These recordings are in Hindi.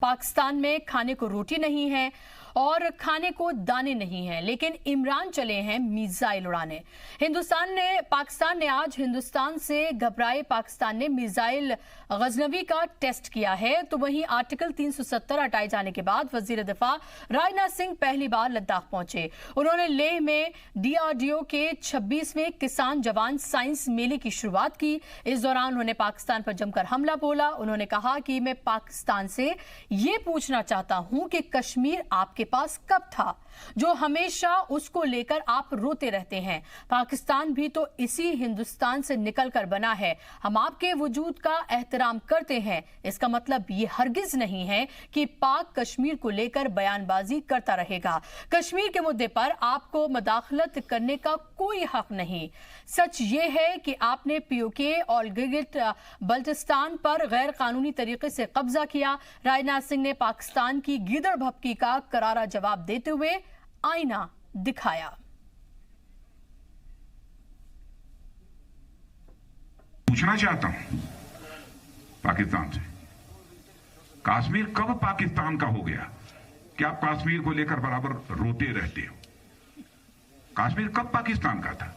पाकिस्तान में खाने को रोटी नहीं है और खाने को दाने नहीं हैं, लेकिन इमरान चले हैं मिसाइल उड़ाने। पाकिस्तान ने आज हिंदुस्तान से घबराए पाकिस्तान ने मिसाइल गजनवी का टेस्ट किया है। तो वहीं आर्टिकल 370 हटाए जाने के बाद वजीर दिफा राजनाथ सिंह पहली बार लद्दाख पहुंचे। उन्होंने लेह में DRDO के 26वें किसान जवान साइंस मेले की शुरुआत की। इस दौरान उन्होंने पाकिस्तान पर जमकर हमला बोला। उन्होंने कहा कि मैं पाकिस्तान से ये पूछना चाहता हूं कि कश्मीर आपके पास कब था, जो हमेशा उसको लेकर आप रोते रहते हैं। पाकिस्तान भी तो इसी हिंदुस्तान से निकलकर बना है। हम आपके वजूद का एहतराम करते हैं। इसका मतलब ये हरगिज नहीं है कि पाक कश्मीर को लेकर बयानबाजी करता रहेगा। कश्मीर के मुद्दे पर आपको मदाखलत करने का कोई हक नहीं। सच ये है कि आपने POK और गिलगिट बल्टिस्तान पर गैर कानूनी तरीके से कब्जा किया। राजनाथ सिंह ने पाकिस्तान की गीदड़ भपकी का करारा जवाब देते हुए आईना दिखाया। पूछना चाहता हूं पाकिस्तान से, कश्मीर कब पाकिस्तान का हो गया कि आप कश्मीर को लेकर बराबर रोते रहते हो? कश्मीर कब पाकिस्तान का था?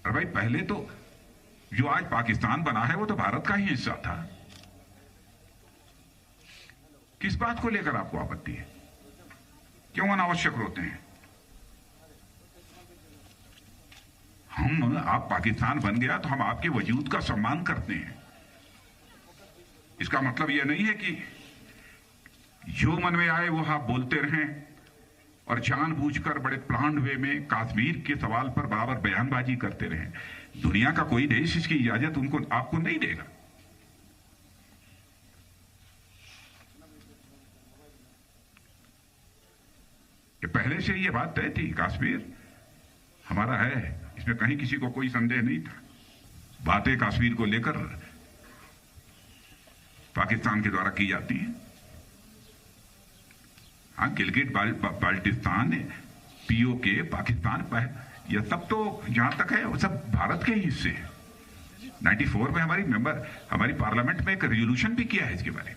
अरे भाई, पहले तो जो आज पाकिस्तान बना है वो तो भारत का ही हिस्सा था। किस बात को लेकर आपको आपत्ति है? क्यों अनावश्यक रोते हैं? आप पाकिस्तान बन गया तो हम आपके वजूद का सम्मान करते हैं। इसका मतलब यह नहीं है कि जो मन में आए वो आप बोलते रहें और जानबूझकर बड़े प्लान्ड वे में कश्मीर के सवाल पर बराबर बयानबाजी करते रहें। दुनिया का कोई देश इसकी इजाजत आपको नहीं देगा। कि पहले से ये बात तय थी, कश्मीर हमारा है, इसमें कहीं किसी को कोई संदेह नहीं था। बातें कश्मीर को लेकर पाकिस्तान के द्वारा की जाती हैं। हाँ, गिलगिट बाल्टिस्तान, POK, पाकिस्तान पर यह सब तो जहां तक है वो सब भारत के ही हिस्से हैं। 94 में हमारी पार्लियामेंट में एक रेजोल्यूशन भी किया है इसके बारे में।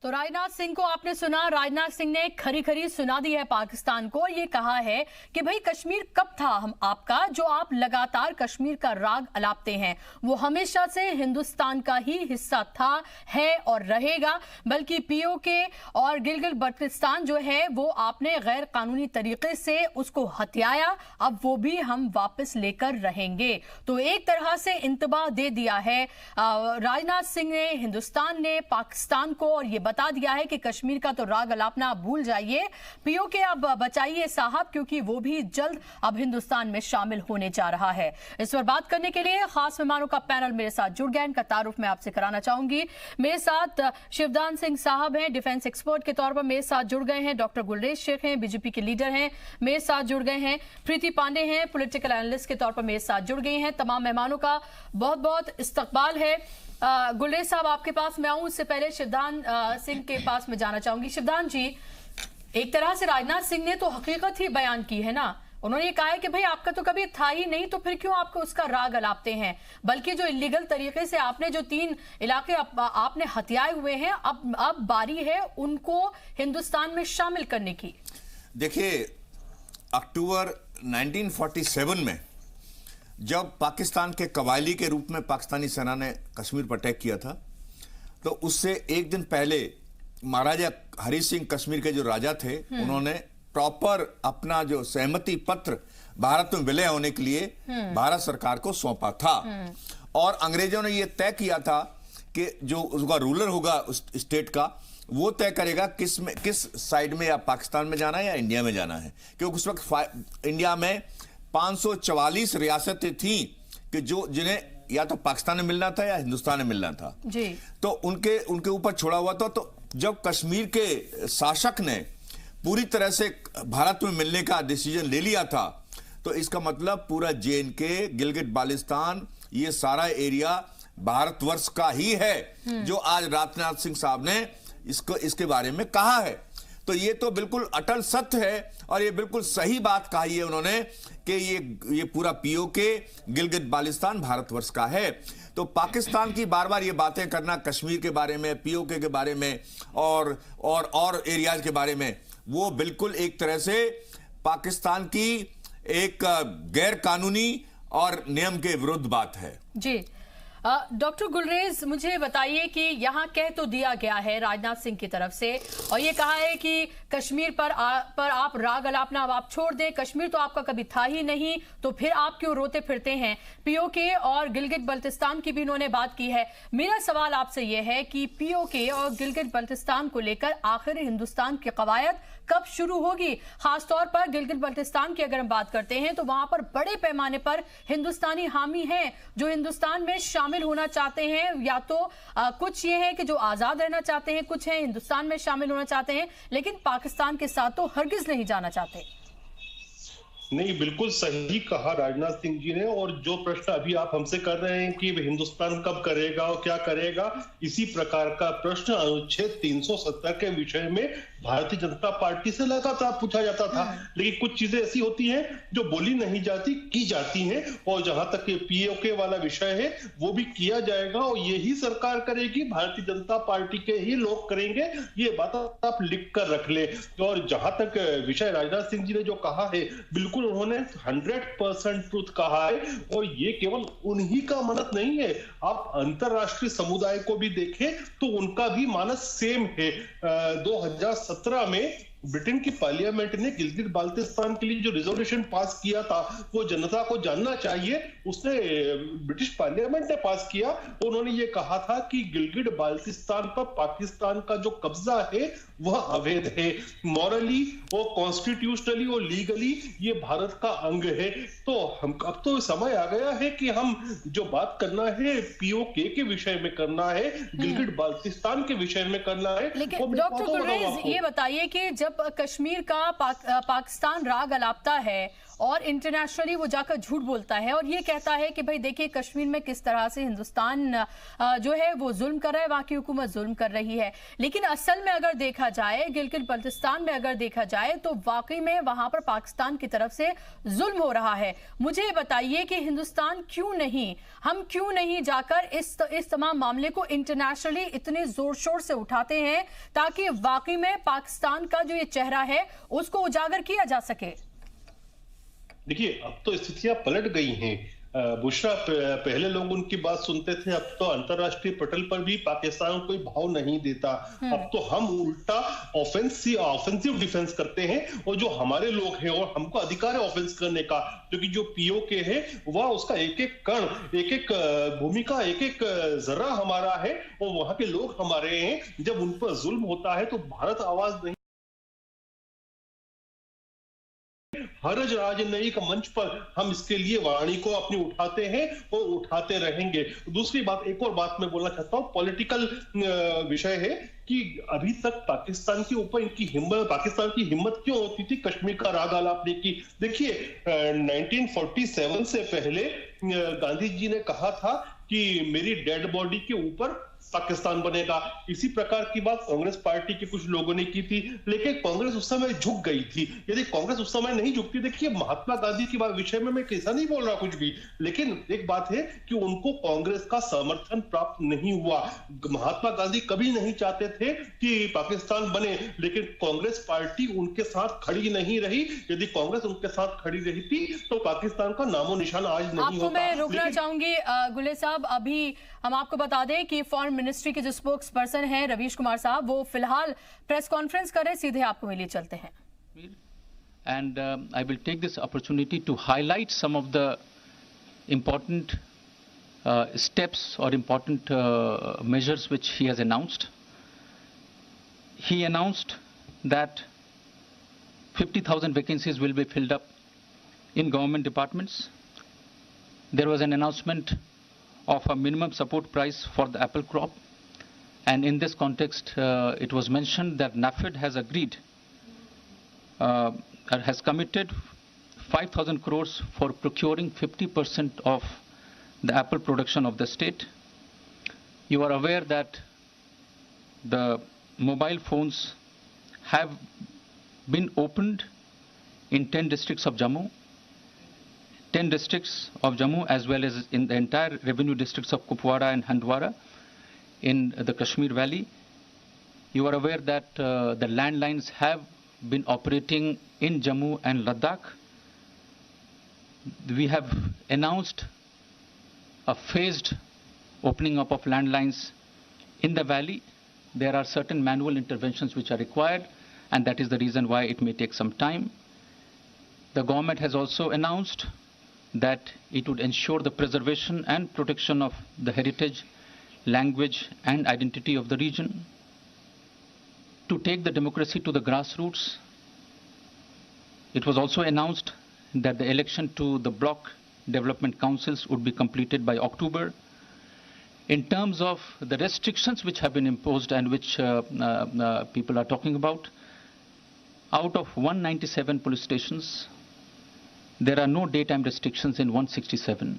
तो राजनाथ सिंह को आपने सुना। राजनाथ सिंह ने खरी खरी सुना दी है पाकिस्तान को। ये कहा है कि भाई कश्मीर कब था हम आपका, जो आप लगातार कश्मीर का राग अलापते हैं। वो हमेशा से हिंदुस्तान का ही हिस्सा था, है और रहेगा। बल्कि POK और गिलगिट बल्टिस्तान जो है वो आपने गैर कानूनी तरीके से उसको हथियाया, अब वो भी हम वापस लेकर रहेंगे। तो एक तरह से इंतबाह दे दिया है राजनाथ सिंह ने, हिंदुस्तान ने पाकिस्तान को, और ये बता दिया है कि कश्मीर का तो राग अलापना आप भूल जाइए। POK अब बचाइए साहब, क्योंकि वो भी जल्द अब हिंदुस्तान में शामिल होने जा रहा है। इस पर बात करने के लिए खास मेहमानों का पैनल मेरे साथ जुड़ गया। इनका तारुफ मैं आपसे कराना चाहूंगी। मेरे साथ शिवदान सिंह साहब हैं, डिफेंस एक्सपर्ट के तौर पर मेरे साथ जुड़ गए हैं। डॉक्टर गुलरेज शेख हैं, BJP के लीडर हैं, मेरे साथ जुड़ गए हैं। प्रीति पांडे हैं, पॉलिटिकल एनालिस्ट के तौर पर मेरे साथ जुड़ गई हैं। तमाम मेहमानों का बहुत बहुत इस्तकबाल है। गुलरेज साहब, आपके पास मैं आऊं उससे पहले शिवदान सिंह के पास मैं जाना चाहूंगी। शिवदान जी, एक तरह से राजनाथ सिंह ने तो हकीकत ही बयान की है ना। उन्होंने ये कहा है कि भाई आपका तो कभी था ही नहीं, तो फिर क्यों आपको उसका राग अलापते हैं? बल्कि जो इलीगल तरीके से आपने जो 3 इलाके आपने हथियाए हुए हैं, अब बारी है उनको हिंदुस्तान में शामिल करने की। देखिए, अक्टूबर 1947 में जब पाकिस्तान के कबायली के रूप में पाकिस्तानी सेना ने कश्मीर पर अटैक किया था, तो उससे एक दिन पहले महाराजा हरि सिंह कश्मीर के जो राजा थे, उन्होंने प्रॉपर अपना जो सहमति पत्र भारत में विलय होने के लिए भारत सरकार को सौंपा था। और अंग्रेजों ने यह तय किया था कि जो उसका रूलर होगा उस स्टेट का, वो तय करेगा किस साइड में, या पाकिस्तान में जाना है या इंडिया में जाना है। क्योंकि उस वक्त इंडिया में 544 रियासतें थीं कि जिन्हें या तो पाकिस्तान में मिलना था या हिंदुस्तान में मिलना था जी। तो उनके ऊपर छोड़ा हुआ था। तो जब कश्मीर के शासक ने पूरी तरह से भारत में मिलने का डिसीजन ले लिया था, तो इसका मतलब पूरा JNK, गिलगिट बाल्टिस्तान, ये सारा एरिया भारतवर्ष का ही है, जो आज राजनाथ सिंह साहब ने इसके बारे में कहा है। तो ये तो बिल्कुल अटल सत्य है और ये बिल्कुल सही बात कही है उन्होंने कि ये पूरा पीओके गिलगित बाल्टिस्तान भारतवर्ष का है। तो पाकिस्तान की बार बार ये बातें करना कश्मीर के बारे में, पीओके के बारे में और एरियाज के बारे में, वो बिल्कुल एक तरह से पाकिस्तान की एक गैर कानूनी और नियम के विरुद्ध बात है। जी डॉक्टर गुलरेज, मुझे बताइए कि यहाँ कह तो दिया गया है राजनाथ सिंह की तरफ से और ये कहा है कि कश्मीर पर आप राग अलापना अब आप छोड़ दें, कश्मीर तो आपका कभी था ही नहीं, तो फिर आप क्यों रोते फिरते हैं। पीओके और गिलगित बल्तिस्तान की भी इन्होंने बात की है। मेरा सवाल आपसे यह है कि पीओके और गिलगित बल्तिस्तान को लेकर आखिर हिंदुस्तान की कवायद कब शुरू होगी। खासतौर पर गिलगित बल्तिस्तान की अगर हम बात करते हैं तो वहां पर बड़े पैमाने पर हिंदुस्तानी हामी हैं जो हिंदुस्तान में शामिल होना चाहते हैं, या तो कुछ ये है कि जो आजाद रहना चाहते हैं, कुछ है हिंदुस्तान में शामिल होना चाहते हैं, लेकिन पाकिस्तान के साथ तो हरगिज नहीं जाना चाहते। नहीं, बिल्कुल सही कहा राजनाथ सिंह जी ने। और जो प्रश्न अभी आप हमसे कर रहे हैं कि हिंदुस्तान कब करेगा और क्या करेगा, इसी प्रकार का प्रश्न अनुच्छेद 370 के विषय में भारतीय जनता पार्टी से लगातार पूछा जाता था। लेकिन कुछ चीजें ऐसी होती हैं जो बोली नहीं जाती, की जाती हैं। और जहां तक पीओके वाला विषय है वो भी किया जाएगा और यही सरकार करेगी, भारतीय जनता पार्टी के ही लोग करेंगे, ये बात आप लिख कर रख ले। और जहां तक विषय राजनाथ सिंह जी ने जो कहा है, बिल्कुल उन्होंने 100% ट्रूथ कहा है। और ये केवल उन्हीं का मानस नहीं है, आप अंतरराष्ट्रीय समुदाय को भी देखें तो उनका भी मानस सेम है। 2017 में ब्रिटेन की पार्लियामेंट ने गिलगित बाल्टिस्तान के लिए जो रिजोल्यूशन पास किया था वो जनता को जानना चाहिए, उसने ब्रिटिश पार्लियामेंट ने पास किया। उन्होंने ये कहा था कि गिलगित बाल्टिस्तान पर पाकिस्तान का जो कब्जा है वह अवैध है, मॉरली और कॉन्स्टिट्यूशनली और लीगली ये भारत का अंग है। तो हम अब तो समय आ गया है कि हम जो बात करना है पीओके के विषय में करना है, गिलगित बाल्टिस्तान के विषय में करना है। लेकिन डॉक्टर गुलरेज ये बताइए कि जब कश्मीर का पाकिस्तान राग अलापता है और इंटरनेशनली वो जाकर झूठ बोलता है और ये कहता है कि भाई देखिए कश्मीर में किस तरह से हिंदुस्तान जो है वो जुल्म कर रहा है, वहां की हुकूमत जुल्म कर रही है, लेकिन असल में अगर देखा जाए, गिलगित बल्तिस्तान में अगर देखा जाए तो वाकई में वहां पर पाकिस्तान की तरफ से जुल्म हो रहा है। मुझे ये बताइए कि हिंदुस्तान हम क्यों नहीं जाकर इस तमाम मामले को इंटरनेशनली इतने जोर शोर से उठाते हैं ताकि वाकई में पाकिस्तान का जो ये चेहरा है उसको उजागर किया जा सके। देखिए, अब तो स्थितियां पलट गई हैं। बुशरा पहले लोग उनकी बात सुनते थे, अब तो अंतरराष्ट्रीय पटल पर भी पाकिस्तान कोई भाव नहीं देता। अब तो हम उल्टा ऑफेंसिव डिफेंस करते हैं और जो हमारे लोग हैं और हमको अधिकार है ऑफेंस करने का, क्योंकि जो पीओके है वह उसका एक एक कण, एक एक भूमिका, एक एक जरा हमारा है और वहां के लोग हमारे हैं। जब उन पर जुल्म होता है तो भारत आवाज नहीं, हर राजनयिक मंच पर हम इसके लिए वाणी को अपनी उठाते हैं और उठाते रहेंगे। दूसरी बात, एक और बात मैं बोलना चाहता हूं, पॉलिटिकल विषय है कि अभी तक पाकिस्तान के ऊपर पाकिस्तान की हिम्मत क्यों होती थी कश्मीर का राग आलापने की। देखिए, 1947 से पहले गांधी जी ने कहा था कि मेरी डेड बॉडी के ऊपर पाकिस्तान बनेगा। इसी प्रकार की बात कांग्रेस पार्टी के कुछ लोगों ने की थी, लेकिन कांग्रेस उस समय झुक गई थी। यदि कांग्रेस उस समय नहीं झुकती, देखिए महात्मा गांधी के विषय में मैं कैसा नहीं बोल रहा कुछ भी, लेकिन एक बात है कि उनको कांग्रेस का समर्थन प्राप्त नहीं हुआ। महात्मा गांधी कभी नहीं चाहते थे कि पाकिस्तान बने, लेकिन कांग्रेस पार्टी उनके साथ खड़ी नहीं रही। यदि कांग्रेस उनके साथ खड़ी रहती तो पाकिस्तान का नामो निशान आज नहीं होता। आपको मैं रोकना चाहूंगी गुले साहब, अभी हम आपको बता दें कि फॉरेन मिनिस्ट्री के जो स्पोक्स पर्सन हैं रवीश कुमार साहब, वो फिलहाल प्रेस कॉन्फ्रेंस कर रहे, सीधे आपको मिलिए, चलते हैं। And I will take this opportunity to highlight some of the important steps or important measures which he has announced. He announced that 50,000 vacancies will be filled up in government departments. There was an announcement of a minimum support price for the apple crop, and in this context it was mentioned that NAFED has agreed has committed 5,000 crores for procuring 50% of the apple production of the state. You are aware that the mobile phones have been opened in 10 districts of Jammu, 10 districts of Jammu, as well as in the entire revenue districts of Kupwara and Handwara in the Kashmir Valley. You are aware that the landlines have been operating in Jammu and Ladakh. We have announced a phased opening up of landlines in the valley. There are certain manual interventions which are required, and that is the reason why it may take some time. The government has also announced that it would ensure the preservation and protection of the heritage, language, and identity of the region. To take the democracy to the grassroots, it was also announced that the election to the block development councils would be completed by October. In terms of the restrictions which have been imposed and which people are talking about, out of 197 police stations, there are no daytime restrictions in 167.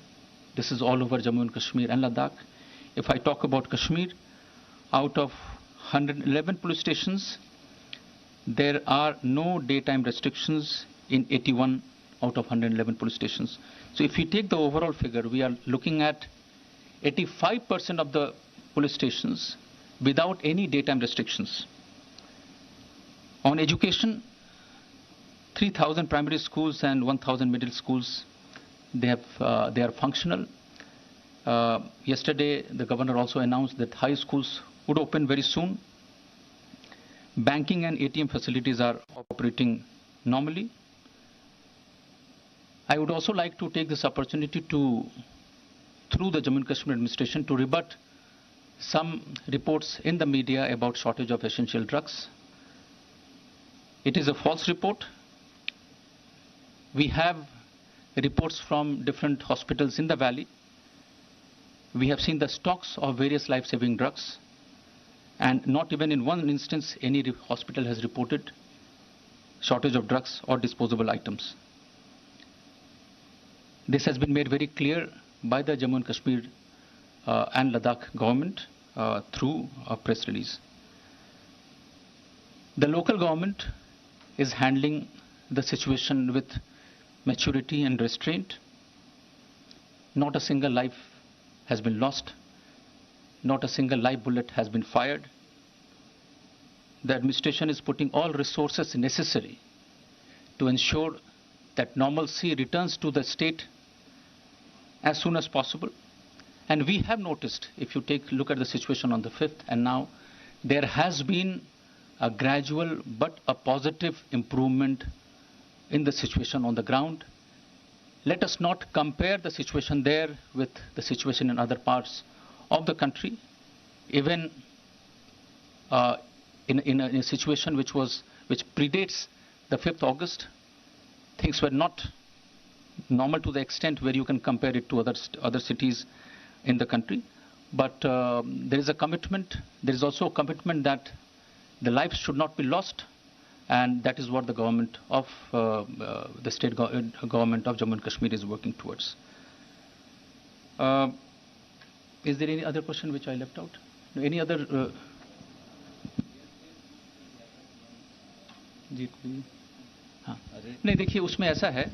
This is all over Jammu and Kashmir and Ladakh. If I talk about Kashmir, out of 111 police stations, there are no daytime restrictions in 81 out of 111 police stations. So if we take the overall figure, we are looking at 85% of the police stations without any daytime restrictions. On education, 3,000 primary schools and 1,000 middle schools, they are functional. Yesterday, the governor also announced that high schools would open very soon. Banking and ATM facilities are operating normally. I would also like to take this opportunity to, through the Jammu and Kashmir administration, to rebut some reports in the media about shortage of essential drugs. It is a false report. We have reports from different hospitals in the valley. We have seen the stocks of various life-saving drugs, and not even in one instance any hospital has reported shortage of drugs or disposable items. This has been made very clear by the Jammu and Kashmir and Ladakh government through a press release. The local government is handling the situation with maturity and restraint. Not a single life has been lost. Not a single live bullet has been fired. The administration is putting all resources necessary to ensure that normalcy returns to the state as soon as possible. And we have noticed, if you look at the situation on the 5th and now, there has been a gradual but a positive improvement in the situation on the ground. Let us not compare the situation there with the situation in other parts of the country. Even in a situation which predates the 5th August, things were not normal to the extent where you can compare it to other cities in the country. But there is a commitment. There is also a commitment that the lives should not be lost, and that is what the government of the state government of Jammu and Kashmir is working towards. Is there any other question which I left out? Any other? नहीं, देखिए उसमें ऐसा है,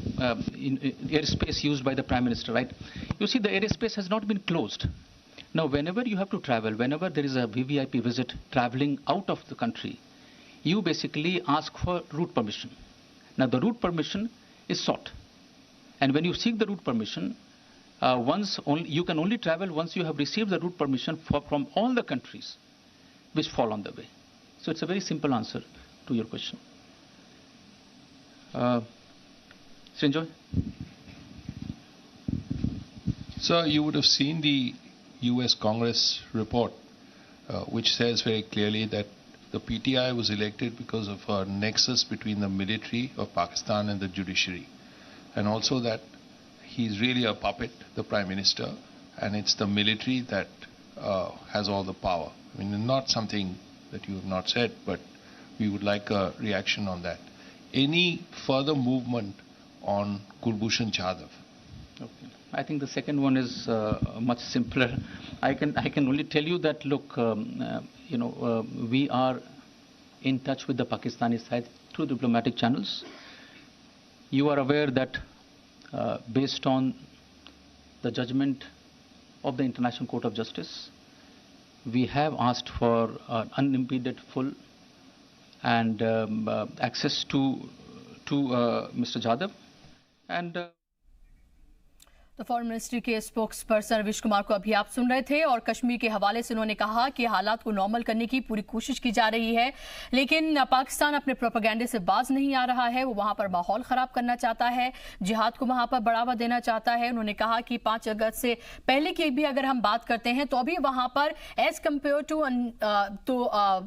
air space used by the Prime Minister, right? You see, the air space has not been closed. Now, whenever you have to travel, whenever there is a VVIP visit traveling out of the country, you basically ask for route permission. Now, the route permission is sought. And when you seek the route permission, you can only travel once you have received the route permission from all the countries which fall on the way. So it's a very simple answer to your question. Srinjoy? Sir, you would have seen the US Congress report, which says very clearly that the PTI was elected because of a nexus between the military of Pakistan and the judiciary. And also that he's really a puppet, the Prime Minister, and it's the military that has all the power. I mean, not something that you have not said, but we would like a reaction on that. Any further movement on Kulbhushan Jadhav? Okay. I think the second one is much simpler. I can only tell you that, look, we are in touch with the Pakistani side through diplomatic channels. You are aware that based on the judgment of the International Court of Justice, we have asked for unimpeded full and access to Mr. Jadhav. And तो फॉरेन मिनिस्ट्री के स्पोक्स पर्सन रवीश कुमार को अभी आप सुन रहे थे और कश्मीर के हवाले से उन्होंने कहा कि हालात को नॉर्मल करने की पूरी कोशिश की जा रही है, लेकिन पाकिस्तान अपने प्रोपेगेंडे से बाज नहीं आ रहा है। वो वहां पर माहौल खराब करना चाहता है, जिहाद को वहां पर बढ़ावा देना चाहता है। उन्होंने कहा कि 5 अगस्त से पहले की भी अगर हम बात करते हैं तो अभी वहां पर एज कम्पेयर टू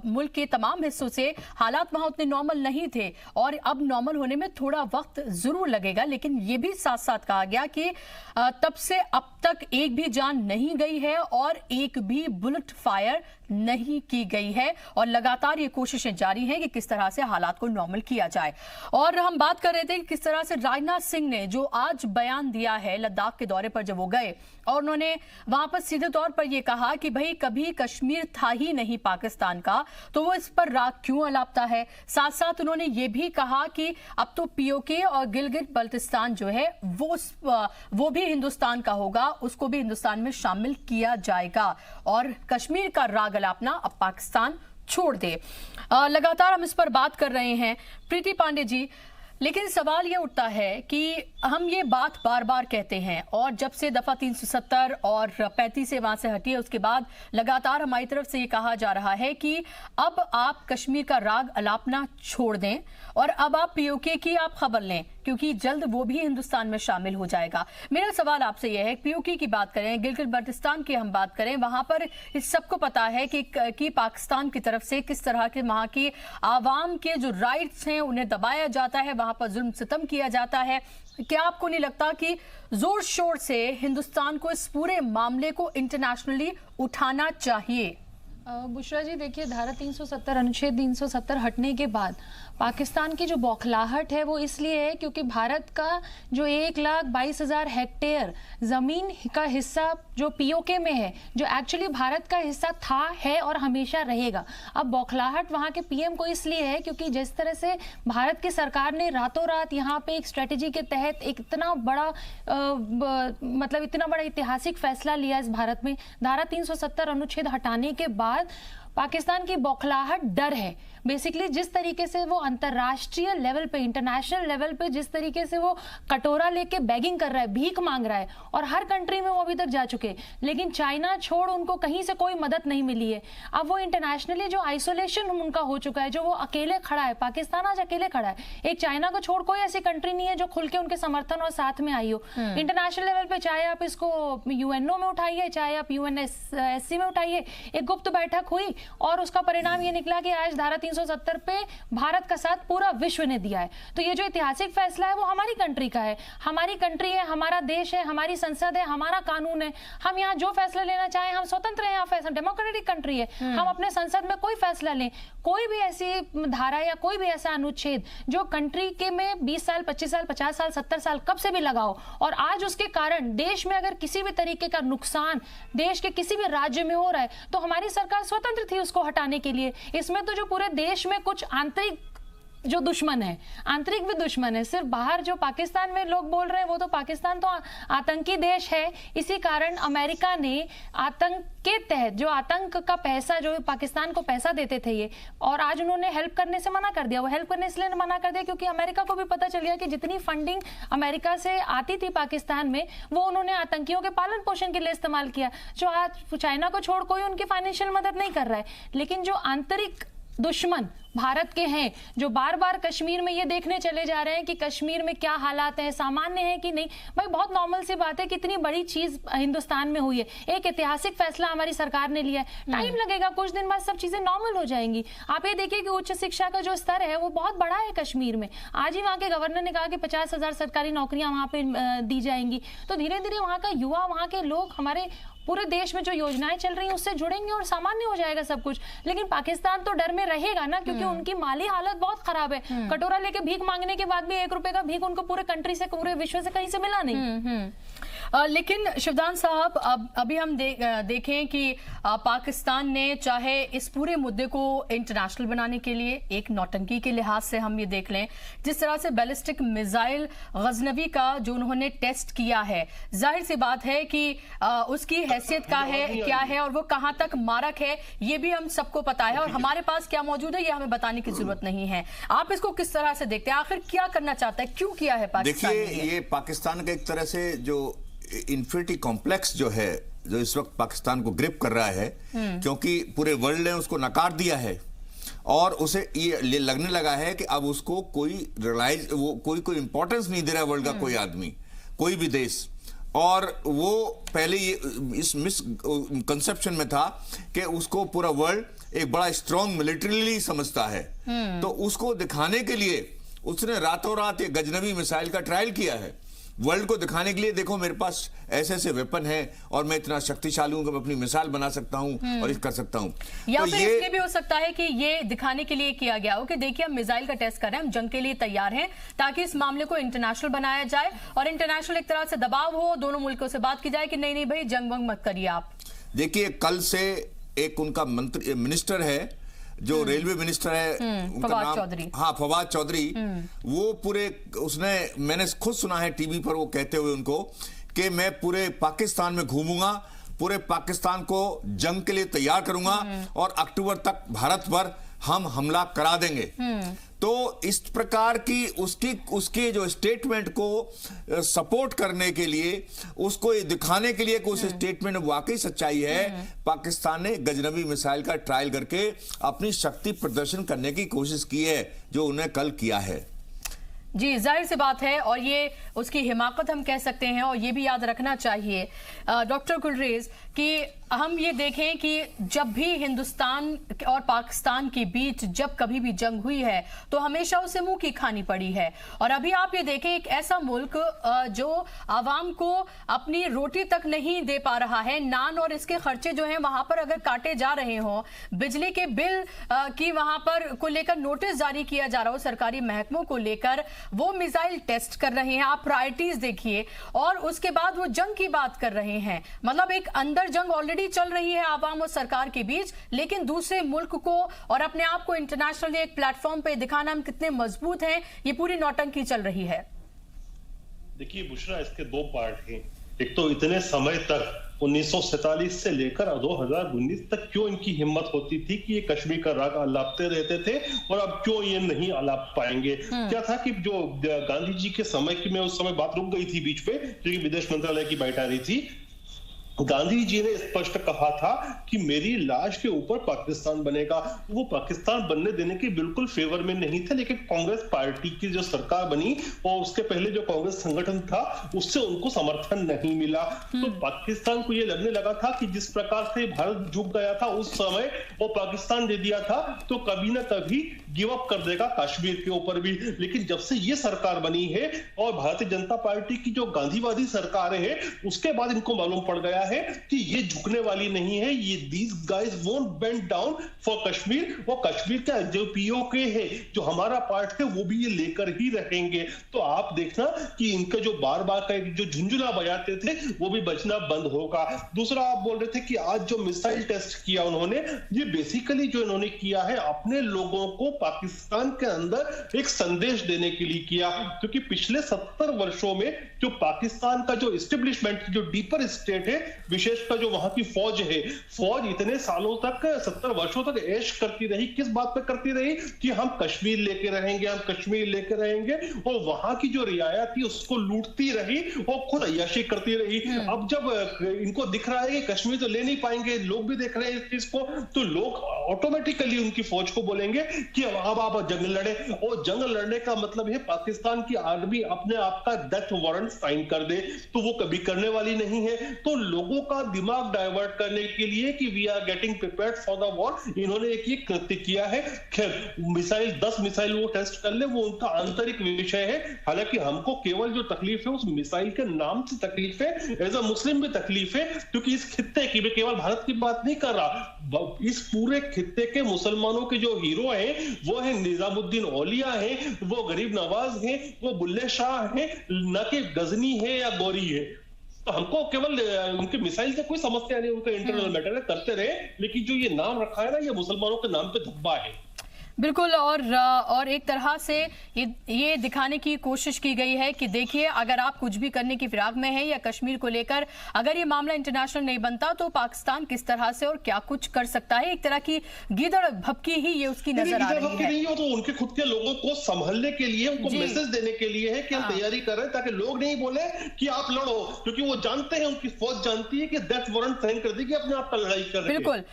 मुल्क के तमाम हिस्सों से हालात वहां उतने नॉर्मल नहीं थे और अब नॉर्मल होने में थोड़ा वक्त जरूर लगेगा। लेकिन ये भी साथ साथ कहा गया कि तब से अब तक एक भी जान नहीं गई है और एक भी बुलेट फायर नहीं की गई है और लगातार ये कोशिशें जारी हैं कि किस तरह से हालात को नॉर्मल किया जाए। और हम बात कर रहे थे कि किस तरह से राजनाथ सिंह ने जो आज बयान दिया है लद्दाख के दौरे पर जब वो गए और उन्होंने वहां पर सीधे तौर पर यह कहा कि भाई कभी कश्मीर था ही नहीं पाकिस्तान का, तो वो इस पर राग क्यों अलापता है। साथ साथ उन्होंने ये भी कहा कि अब तो पीओके और गिलगित बल्तिस्तान जो है वो भी हिंदुस्तान का होगा, उसको भी हिंदुस्तान में शामिल किया जाएगा और कश्मीर का राग अलापना अब पाकिस्तान छोड़ दे। लगातार हम इस पर बात कर रहे हैं प्रीति पांडे जी, लेकिन सवाल यह उठता है कि हम ये बात बार बार कहते हैं और जब से दफा 370 और 35 से वहां से हटी है उसके बाद लगातार हमारी तरफ से ये कहा जा रहा है कि अब आप कश्मीर का राग अलापना छोड़ दें और अब आप पीओके की आप खबर लें क्योंकि जल्द वो भी हिंदुस्तान में शामिल हो जाएगा। मेरा सवाल आपसे यह है, पीओके की बात करें, गिलगित बल्तिस्तान की हम बात करें, वहां पर इस सबको पता है कि पाकिस्तान की तरफ से किस तरह के वहां की आवाम के जो राइट्स हैं उन्हें दबाया जाता है, वहां पर जुल्म सितम किया जाता है। क्या आपको नहीं लगता कि जोर शोर से हिंदुस्तान को इस पूरे मामले को इंटरनेशनली उठाना चाहिए? बुशरा जी देखिए, धारा 370 अनुच्छेद 370 हटने के बाद पाकिस्तान की जो बौखलाहट है वो इसलिए है क्योंकि भारत का जो 1,22,000 हेक्टेयर जमीन का हिस्सा जो पीओके में है, जो एक्चुअली भारत का हिस्सा था, है और हमेशा रहेगा। अब बौखलाहट वहां के पीएम को इसलिए है क्योंकि जिस तरह से भारत की सरकार ने रातों रात यहाँ पे एक स्ट्रेटेजी के तहत एक इतना बड़ा मतलब इतना बड़ा ऐतिहासिक फैसला लिया इस भारत में, धारा 370 अनुच्छेद हटाने के बाद पाकिस्तान की बौखलाहट डर है। बेसिकली जिस तरीके से वो अंतर्राष्ट्रीय लेवल पे, इंटरनेशनल लेवल पे जिस तरीके से वो कटोरा लेके बेगिंग कर रहा है, भीख मांग रहा है और हर कंट्री में वो अभी तक जा चुके, लेकिन चाइना छोड़ उनको कहीं से कोई मदद नहीं मिली है। अब वो इंटरनेशनली जो आइसोलेशन उनका हो चुका है, जो वो अकेले खड़ा है, पाकिस्तान आज अकेले खड़ा है। एक चाइना को छोड़ कोई ऐसी कंट्री नहीं है जो खुल के उनके समर्थन और साथ में आई हो इंटरनेशनल लेवल पे। चाहे आप इसको यूएनओ में उठाइए, चाहे आप यूएनएससी में उठाइए, एक गुप्त बैठक हुई और उसका परिणाम ये निकला कि आज धारा 370 पे भारत का साथ पूरा विश्व ने दिया है। तो ये जो ऐतिहासिक फैसला है वो हमारी कंट्री का है, हमारी कंट्री है, हमारा देश है, हमारी संसद है, हमारा कानून है। हम यहाँ जो फैसला लेना चाहें हम स्वतंत्र हैं, यहाँ डेमोक्रेटिक कंट्री है, हम अपने संसद में कोई फैसला लें। कोई भी ऐसी धारा या कोई भी ऐसा अनुच्छेद जो कंट्री के में 20 साल 25 साल 50 साल 70 साल कब से भी लगाओ और आज उसके कारण देश में अगर किसी भी तरीके का नुकसान देश के किसी भी राज्य में हो रहा है तो हमारी सरकार स्वतंत्र थी उसको हटाने के लिए। इसमें तो जो पूरे देश में कुछ आंतरिक जो दुश्मन है, आंतरिक भी दुश्मन है, सिर्फ बाहर जो पाकिस्तान में लोग बोल रहे हैं वो तो पाकिस्तान तो आतंकी देश है। इसी कारण अमेरिका ने आतंक के तहत जो आतंक का पैसा जो पाकिस्तान को पैसा देते थे ये, और आज उन्होंने हेल्प करने से मना कर दिया। वो हेल्प करने इसलिए मना कर दिया क्योंकि अमेरिका को भी पता चल गया कि जितनी फंडिंग अमेरिका से आती थी पाकिस्तान में वो उन्होंने आतंकियों के पालन पोषण के लिए इस्तेमाल किया। जो आज चाइना को छोड़ कोई उनकी फाइनेंशियल मदद नहीं कर रहा है, लेकिन जो आंतरिक दुश्मन भारत के हैं जो बार बार कश्मीर में ये देखने चले जा रहे हैं कि कश्मीर में क्या हालात हैं, सामान्य है कि नहीं। भाई बहुत नॉर्मल सी बात है कि इतनी बड़ी चीज हिंदुस्तान में हुई है, एक ऐतिहासिक फैसला हमारी सरकार ने लिया है, टाइम लगेगा, कुछ दिन बाद सब चीजें नॉर्मल हो जाएंगी। आप ये देखिए कि उच्च शिक्षा का जो स्तर है वो बहुत बड़ा है कश्मीर में। आज ही वहाँ के गवर्नर ने कहा कि 50,000 सरकारी नौकरियां वहां पे दी जाएंगी। तो धीरे धीरे वहां का युवा, वहां के लोग हमारे पूरे देश में जो योजनाएं चल रही हैं उससे जुड़ेंगे और सामान्य हो जाएगा सब कुछ। लेकिन पाकिस्तान तो डर में रहेगा ना, क्योंकि उनकी माली हालत बहुत खराब है। कटोरा लेके भीख मांगने के बाद भी 1 रुपए का भीख उनको पूरे कंट्री से, पूरे विश्व से कहीं से मिला नहीं। लेकिन शिवदान साहब, अभी हम देखें कि पाकिस्तान ने चाहे इस पूरे मुद्दे को इंटरनेशनल बनाने के लिए एक नौटंकी के लिहाज से हम ये देख लें, जिस तरह से बैलिस्टिक मिसाइल गजनवी का जो उन्होंने टेस्ट किया है, जाहिर सी बात है कि उसकी हैसियत क्या है और वो कहां तक मारक है ये भी हम सबको पता है, और हमारे पास क्या मौजूद है ये हमें बताने की जरूरत नहीं है। आप इसको किस तरह से देखते हैं? आखिर क्या करना चाहता है, क्यों किया है पाकिस्तान? देखिए, ये पाकिस्तान का एक तरह से जो इन्फिनिटी कॉम्प्लेक्स जो है, जो इस वक्त पाकिस्तान को ग्रिप कर रहा है, क्योंकि पूरे वर्ल्ड ने उसको नकार दिया है और उसे ये लगने लगा है कि अब उसको कोई कोई इंपॉर्टेंस नहीं दे रहा है वर्ल्ड का कोई आदमी, कोई भी देश। और वो पहले ये इस मिस कंसेप्शन में था कि उसको पूरा वर्ल्ड एक बड़ा स्ट्रॉन्ग मिलिट्रीली समझता है, तो उसको दिखाने के लिए उसने रातों रात ये गजनवी मिसाइल का ट्रायल किया है, वर्ल्ड को दिखाने के लिए, देखो मेरे पास ऐसे ऐसे वेपन है और मैं इतना शक्तिशाली हूं कि मैं अपनी मिसाइल बना सकता हूं और इस कर सकता हूं। या तो फिर इसलिए भी हो सकता है कि ये दिखाने के लिए किया गया हो कि देखिए हम मिसाइल का टेस्ट कर रहे हैं, हम जंग के लिए तैयार हैं, ताकि इस मामले को इंटरनेशनल बनाया जाए और इंटरनेशनल एक तरह से दबाव हो, दोनों मुल्कों से बात की जाए कि नहीं नहीं भाई जंग वंग मत करिए आप। देखिए, कल से एक उनका मिनिस्टर है जो रेलवे मिनिस्टर है, उनका नाम चौधरी, हाँ फवाद चौधरी, वो पूरे मैंने खुद सुना है टीवी पर वो कहते हुए उनको कि मैं पूरे पाकिस्तान में घूमूंगा, पूरे पाकिस्तान को जंग के लिए तैयार करूंगा और अक्टूबर तक भारत पर हम हमला करा देंगे। तो इस प्रकार की उसके जो स्टेटमेंट को सपोर्ट करने के लिए, उसको ये दिखाने के लिए कि उस स्टेटमेंट में वाकई सच्चाई है, पाकिस्तान ने गजनवी मिसाइल का ट्रायल करके अपनी शक्ति प्रदर्शन करने की कोशिश की है, जो उन्हें कल किया है। जी, जाहिर सी बात है, और ये उसकी हिमाकत हम कह सकते हैं। और ये भी याद रखना चाहिए डॉक्टर गुलरेज कि हम ये देखें कि जब भी हिंदुस्तान और पाकिस्तान के बीच जब कभी भी जंग हुई है तो हमेशा उसे मुंह की खानी पड़ी है। और अभी आप ये देखें, एक ऐसा मुल्क जो आवाम को अपनी रोटी तक नहीं दे पा रहा है, नान और इसके खर्चे जो हैं वहां पर अगर काटे जा रहे हों, बिजली के बिल की वहां पर को लेकर नोटिस जारी किया जा रहा हो सरकारी महकमों को लेकर, वो मिसाइल टेस्ट कर रहे हैं। आप प्रायोरिटीज देखिए, और उसके बाद वो जंग की बात कर रहे हैं। मतलब एक अंदर जंग ऑलरेडी चल रही है आवाम और सरकार के बीच, लेकिन दूसरे मुल्क को और अपने आप को इंटरनेशनल एक प्लेटफॉर्म पे दिखाना हम कितने मजबूत हैं, ये पूरी नौटंकी चल रही है। देखिए बुशरा, इसके दो पार्ट हैं। एक तो इतने समय तक 1947 से लेकर 2019 तक क्यों इनकी हिम्मत होती थी कि ये कश्मीर का राग अलापते रहते थे, और अब क्यों ये नहीं अलाप पाएंगे? क्या था कि जो गांधी जी के समय की, मैं उस समय बात रुक गई थी बीच पे क्योंकि विदेश मंत्रालय की बैठक आ रही थी। गांधी जी ने स्पष्ट कहा था कि मेरी लाश के ऊपर पाकिस्तान बनेगा। वो पाकिस्तान बनने देने के बिल्कुल फेवर में नहीं थे, लेकिन कांग्रेस पार्टी की जो सरकार बनी और उसके पहले जो कांग्रेस संगठन था उससे उनको समर्थन नहीं मिला। तो पाकिस्तान को ये लगने लगा था कि जिस प्रकार से भारत झुक गया था उस समय, वो पाकिस्तान दे दिया था तो कभी ना कभी गिव अप कर देगा कश्मीर के ऊपर भी। लेकिन जब से ये सरकार बनी है और भारतीय जनता पार्टी की जो गांधीवादी सरकार है, उसके बाद इनको मालूम पड़ गया है कि ये झुकने वाली नहीं है। ये these guys won't bend down for Kashmir. वो कश्मीर का जो पीओके है, जो हमारा पार्ट है, वो भी ये लेकर ही रहेंगे। तो आप देखना कि इनका जो बार बार का जो झुंझुना बजाते थे वो भी बजना बंद होगा। दूसरा, आप बोल रहे थे कि आज जो मिसाइल टेस्ट किया उन्होंने, ये बेसिकली जो इन्होंने किया है अपने लोगों को पाकिस्तान के अंदर एक संदेश देने के लिए किया, क्योंकि पिछले 70 वर्षों में जो पाकिस्तान का जो एस्टेब्लिशमेंट, जो डीपर स्टेट है, विशेषकर जो वहां की फौज है, फौज इतने सालों तक, 70 वर्षों तक ऐश करती रही। किस बात पे करती रही? कि हम कश्मीर लेके रहेंगे, हम कश्मीर लेके रहेंगे, और वहां की जो रियायत थी उसको लूटती रही और खुद अय्याशी करती रही। अब जब इनको दिख रहा है कि कश्मीर तो ले नहीं पाएंगे, लोग भी देख रहे हैं इस चीज को, तो लोग ऑटोमेटिकली उनकी फौज को बोलेंगे कि अब आप जंग लड़े। और जंग लड़ने का मतलब है पाकिस्तान की आर्मी अपने आप का डेथ वारंट साइन कर दे, तो वो कभी करने वाली नहीं है। तो लोगों का दिमाग डाइवर्ट करने के लिए कि we are getting prepared for the war, इन्होंने एक ये कृत्य किया है। खैर, मिसाइल 10 मिसाइल वो टेस्ट कर ले, वो उनका आंतरिक विषय है। हालांकि हमको केवल जो तकलीफ है उस मिसाइल के नाम से तकलीफ है, एज अ मुस्लिम भी तकलीफ है, क्योंकि इस खित्ते की, मैं केवल भारत की बात नहीं कर रहा, इस पूरे खित्ते के मुसलमानों के जो हीरो हैं वो है निजामुद्दीन औलिया है, वो गरीब नवाज है, वो बुल्ले शाह है, न कि गजनी है या गौरी है। हमको केवल उनके मिसाइल से कोई समस्या नहीं, उनका इंटरनल मैटर है, करते रहे, लेकिन जो ये नाम रखा है ना, ये मुसलमानों के नाम पे धब्बा है। बिल्कुल। और एक तरह से ये दिखाने की कोशिश की गई है कि देखिए, अगर आप कुछ भी करने की फिराक में है या कश्मीर को लेकर अगर ये मामला इंटरनेशनल नहीं बनता तो पाकिस्तान किस तरह से और क्या कुछ कर सकता है। एक तरह की गीदड़ भपकी ही ये उसकी नजर आ रही है। नहीं हो तो उनके खुद के लोगों को संभालने के लिए, उनको मैसेज देने के लिए है कि हम तैयारी कर रहे हैं, ताकि लोग नहीं बोले कि आप लड़ो, क्योंकि वो जानते हैं, उनकी फौज जानती है कि डेथ वारंट साइन कर देगी अपने आप का लड़ाई कर रहे हैं। बिल्कुल।